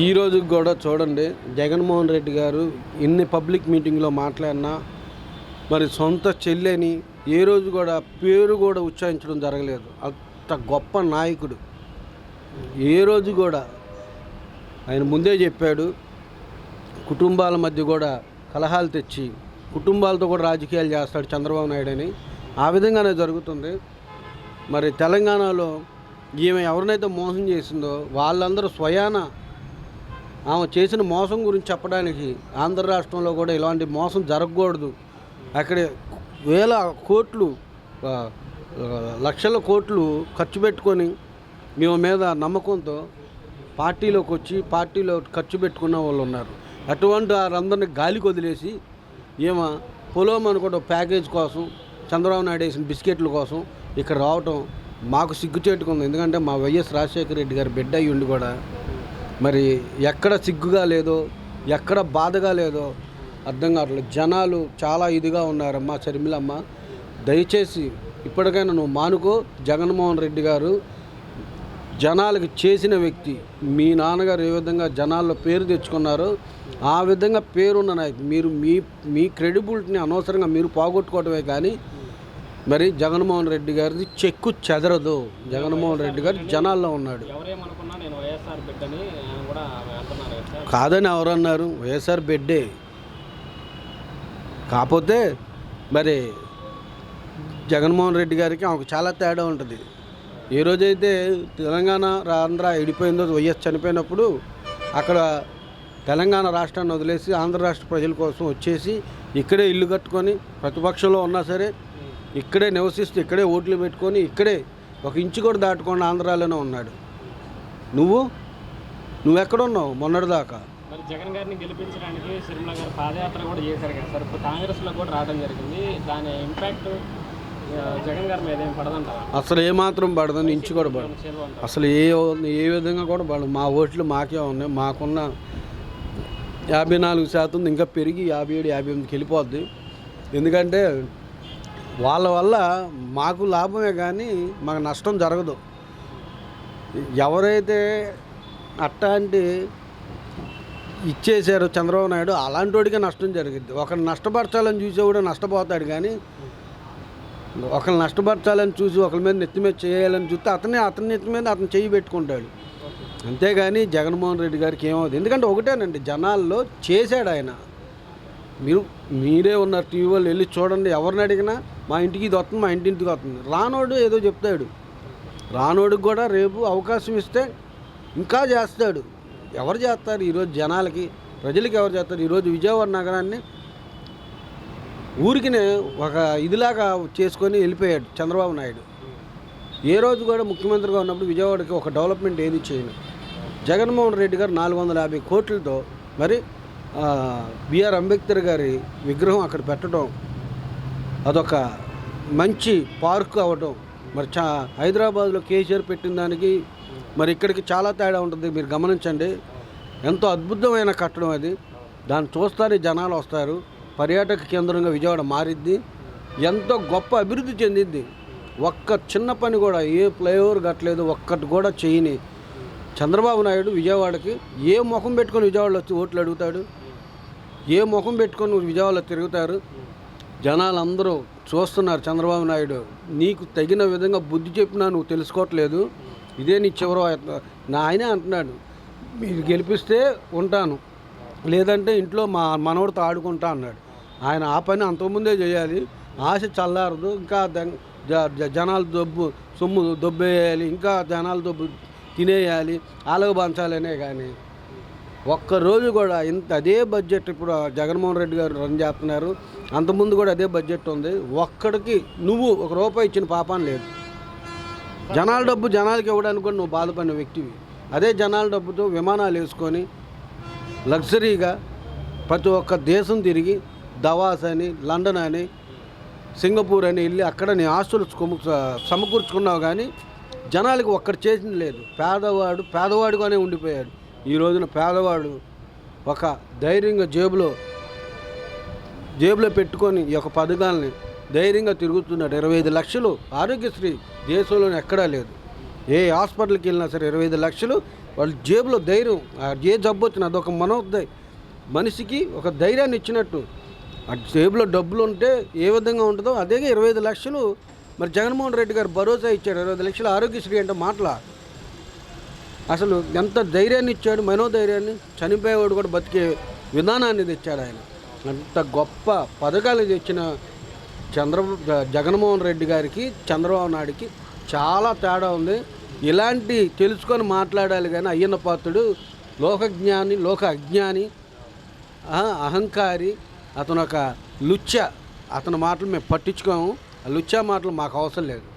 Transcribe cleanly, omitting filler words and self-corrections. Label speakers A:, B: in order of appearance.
A: ఈరోజు కూడా చూడండి, జగన్మోహన్ రెడ్డి గారు ఎన్ని పబ్లిక్ మీటింగ్లో మాట్లాడినా మరి సొంత చెల్లెని ఏ రోజు కూడా పేరు కూడా ఉచ్చారించడం జరగలేదు. అంత గొప్ప నాయకుడు. ఏ రోజు కూడా ఆయన ముందే చెప్పాడు, కుటుంబాల మధ్య కూడా కలహాలు తెచ్చి కుటుంబాలతో కూడా రాజకీయాలు చేస్తాడు చంద్రబాబు నాయుడు అని. ఆ విధంగానే జరుగుతుంది. మరి తెలంగాణలో ఈమె ఎవరినైతే మోసం చేసిందో వాళ్ళందరూ స్వయాన ఆమె చేసిన మోసం గురించి చెప్పడానికి ఆంధ్ర రాష్ట్రంలో కూడా ఇలాంటి మోసం జరగకూడదు, అక్కడ వేల కోట్లు లక్షల కోట్లు ఖర్చు పెట్టుకొని మేము మీద నమ్మకంతో పార్టీలోకి వచ్చి పార్టీలో ఖర్చు పెట్టుకున్న వాళ్ళు ఉన్నారు. అటువంటి వారందరినీ గాలికి వదిలేసి ఏమో పొలం అనుకోవడం ప్యాకేజ్ కోసం చంద్రబాబు నాయుడు వేసిన బిస్కెట్ల కోసం ఇక్కడ రావటం మాకు సిగ్గుచేటుకుంది. ఎందుకంటే మా వైఎస్ రాజశేఖర రెడ్డి గారి బిడ్డ అయ్యి ఉండి కూడా మరి ఎక్కడ సిగ్గుగా లేదో ఎక్కడ బాధగా లేదో అర్థం కావట్లేదు. జనాలు చాలా ఇదిగా ఉన్నారమ్మా. షర్మిలమ్మ, దయచేసి ఇప్పటికైనా నువ్వు మానుకో. జగన్మోహన్ రెడ్డి గారు జనాలకు చేసిన వ్యక్తి. మీ నాన్నగారు ఏ విధంగా జనాల్లో పేరు తెచ్చుకున్నారో ఆ విధంగా పేరున్న నాయకుడు. మీరు మీ క్రెడిబిలిటీని అనవసరంగా మీరు పోగొట్టుకోవటమే కానీ మరి జగన్మోహన్ రెడ్డి గారిది చెక్కు చెదరదు. జగన్మోహన్ రెడ్డి గారు జనాల్లో ఉన్నాడు. కాదని ఎవరన్నారు? వైఎస్ఆర్ బిడ్డే. కాకపోతే మరి జగన్మోహన్ రెడ్డి గారికి ఆమెకు చాలా తేడా ఉంటుంది. ఏ రోజైతే తెలంగాణ ఆంధ్ర విడిపోయిందో, వైఎస్ చనిపోయినప్పుడు అక్కడ తెలంగాణ రాష్ట్రాన్ని వదిలేసి ఆంధ్ర రాష్ట్ర ప్రజల కోసం వచ్చేసి ఇక్కడే ఇల్లు కట్టుకొని ప్రతిపక్షంలో ఉన్నా సరే ఇక్కడే నివసిస్తూ ఇక్కడే ఓట్లు పెట్టుకొని ఇక్కడే ఒక ఇంచు కూడా దాటుకొని ఆంధ్రాలోనే ఉన్నాడు. నువ్వెక్కడున్నావు మొన్నటిదాకా?
B: మరి జగన్ గారిని గెలిపించడానికి షర్మిల గారు పాదయాత్ర కూడా చేశారు కదా సార్. ఇప్పుడు కాంగ్రెస్లో కూడా రావడం జరిగింది. దాని ఇంపాక్ట్ జగన్ గారి మీద ఏం పడదంటారా?
A: అసలు ఏమాత్రం పడదని, ఇంచు కూడా పడదు. అసలు ఏ విధంగా కూడా పడదు. మా ఓట్లు మాకే ఉన్నాయి. మాకున్న 54% ఇంకా పెరిగి 57, 58కి వెళ్ళిపోద్ది. ఎందుకంటే వాళ్ళ వల్ల మాకు లాభమే కానీ మాకు నష్టం జరగదు. ఎవరైతే అట్లాంటి ఇచ్చేశారో చంద్రబాబు నాయుడు, అలాంటి వాడికే నష్టం జరిగింది. ఒకరిని నష్టపరచాలని చూసే కూడా నష్టపోతాడు కానీ ఒకరిని నష్టపరచాలని చూసి ఒకరి మీద నెత్తి మీద చేయాలని చూస్తే అతని నెత్తి మీద అతను చేయి పెట్టుకుంటాడు. అంతేగాని జగన్మోహన్ రెడ్డి గారికి ఏమవుతుంది? ఎందుకంటే ఒకటేనండి, జనాల్లో చేశాడు ఆయన. మీరే ఉన్నారు టీవీ వాళ్ళు, వెళ్ళి చూడండి. ఎవరిని అడిగినా మా ఇంటికి ఇది వస్తుంది, మా ఇంటికి వస్తుంది. రానోడు ఏదో చెప్తాడు. రానోడికి కూడా రేపు అవకాశం ఇస్తే ఇంకా చేస్తాడు. ఎవరు చేస్తారు ఈరోజు? జనాలకి, ప్రజలకి ఎవరు చేస్తారు? ఈరోజు విజయవాడ నగరాన్ని ఊరికినే ఒక ఇదిలాగా చేసుకొని వెళ్ళిపోయాడు చంద్రబాబు నాయుడు. ఏ రోజు కూడా ముఖ్యమంత్రిగా ఉన్నప్పుడు విజయవాడకి ఒక డెవలప్మెంట్ ఏది చేయను. జగన్మోహన్ రెడ్డి గారు 450 కోట్లతో మరి బిఆర్ అంబేద్కర్ గారి విగ్రహం అక్కడ పెట్టడం, అదొక మంచి పార్క్ అవ్వటం. మరి హైదరాబాద్లో కేసీఆర్ పెట్టిన దానికి మరి ఇక్కడికి చాలా తేడా ఉంటుంది. మీరు గమనించండి, ఎంతో అద్భుతమైన కట్టడం అది. దాన్ని చూస్తారు, జనాలు వస్తారు. పర్యాటక కేంద్రంగా విజయవాడ మారిద్ది. ఎంతో గొప్ప అభివృద్ధి చెందిద్ది. ఒక్క చిన్న పని కూడా, ఏ ఫ్లైఓవర్ కట్టలేదు, ఒక్కటి కూడా చేయని చంద్రబాబు నాయుడు విజయవాడకి ఏ ముఖం పెట్టుకొని విజయవాడలో వచ్చి ఓట్లు అడుగుతాడు? ఏ ముఖం పెట్టుకొని విజయవాడలో తిరుగుతారు? జనాలు అందరూ చూస్తున్నారు. చంద్రబాబు నాయుడు నీకు తగిన విధంగా బుద్ధి చెప్పినా నువ్వు తెలుసుకోవట్లేదు. ఇదే నీ చివరి ఆయనే అంటున్నాడు, మీరు గెలిపిస్తే ఉంటాను, లేదంటే ఇంట్లో మా మనవడితో ఆడుకుంటా అన్నాడు. ఆయన ఆ పని అంతకుముందే చేయాలి. ఆశ చల్లారదు. ఇంకా జనాలు సొమ్ము దొబ్బేయాలి, ఇంకా జనాలు తినేయాలి, ఆలగ పంచాలనే. కానీ ఒక్కరోజు కూడా అదే బడ్జెట్ ఇప్పుడు జగన్మోహన్ రెడ్డి గారు రన్ చేస్తున్నారు. అంతకుముందు కూడా అదే బడ్జెట్ ఉంది. ఒక్కడికి నువ్వు ₹1 ఇచ్చిన పాపాన్ని లేదు. జనాల డబ్బు జనాలకి ఇవ్వడానికి కూడా నువ్వు బాధపడిన వ్యక్తివి. అదే జనాల డబ్బుతో విమానాలు వేసుకొని లగ్జరీగా ప్రతి ఒక్క దేశం తిరిగి దవాస్ అని, లండన్ అని, సింగపూర్ అని వెళ్ళి అక్కడ నీ ఆస్తులు సమకూర్చుకున్నావు. కానీ జనాలకి ఒక్కటి చేసింది లేదు. పేదవాడుగానే ఉండిపోయాడు. ఈ రోజున పేదవాడు ఒక ధైర్యంగా జేబులో పెట్టుకొని ఈ యొక్క పథకాలని ధైర్యంగా తిరుగుతున్నాడు. 25 లక్షలు ఆరోగ్యశ్రీ దేశంలోనే ఎక్కడా లేదు. ఏ హాస్పిటల్కి వెళ్ళినా సరే 25 లక్షలు వాళ్ళ జేబులో ధైర్యం, ఏ జబ్బు వచ్చినా అదొక మనిషికి ఒక ధైర్యాన్ని ఇచ్చినట్టు. ఆ జేబులో డబ్బులు ఉంటే ఏ విధంగా ఉంటుందో అదే 25 లక్షలు మరి జగన్మోహన్ రెడ్డి గారు భరోసా ఇచ్చాడు. 25 లక్షలు ఆరోగ్యశ్రీ అంటే మాటల అసలు ఎంత ధైర్యాన్ని ఇచ్చాడు, మనోధైర్యాన్ని. చనిపోయేవాడు కూడా బతికే విధానాన్ని తెచ్చాడు ఆయన. అంత గొప్ప పథకాలు తెచ్చిన జగన్మోహన్ రెడ్డి గారికి చంద్రబాబు నాయుడికి చాలా తేడా ఉంది. ఇలాంటి తెలుసుకొని మాట్లాడాలి కానీ అయ్యన్న పాత్రుడు లోకజ్ఞాని, లోక అజ్ఞాని, అహంకారి, అతను ఒక లుచ్చ. అతని మాటలు మేము పట్టించుకోము. ఆ లుచ్చా మాటలు మాకు అవసరం లేదు.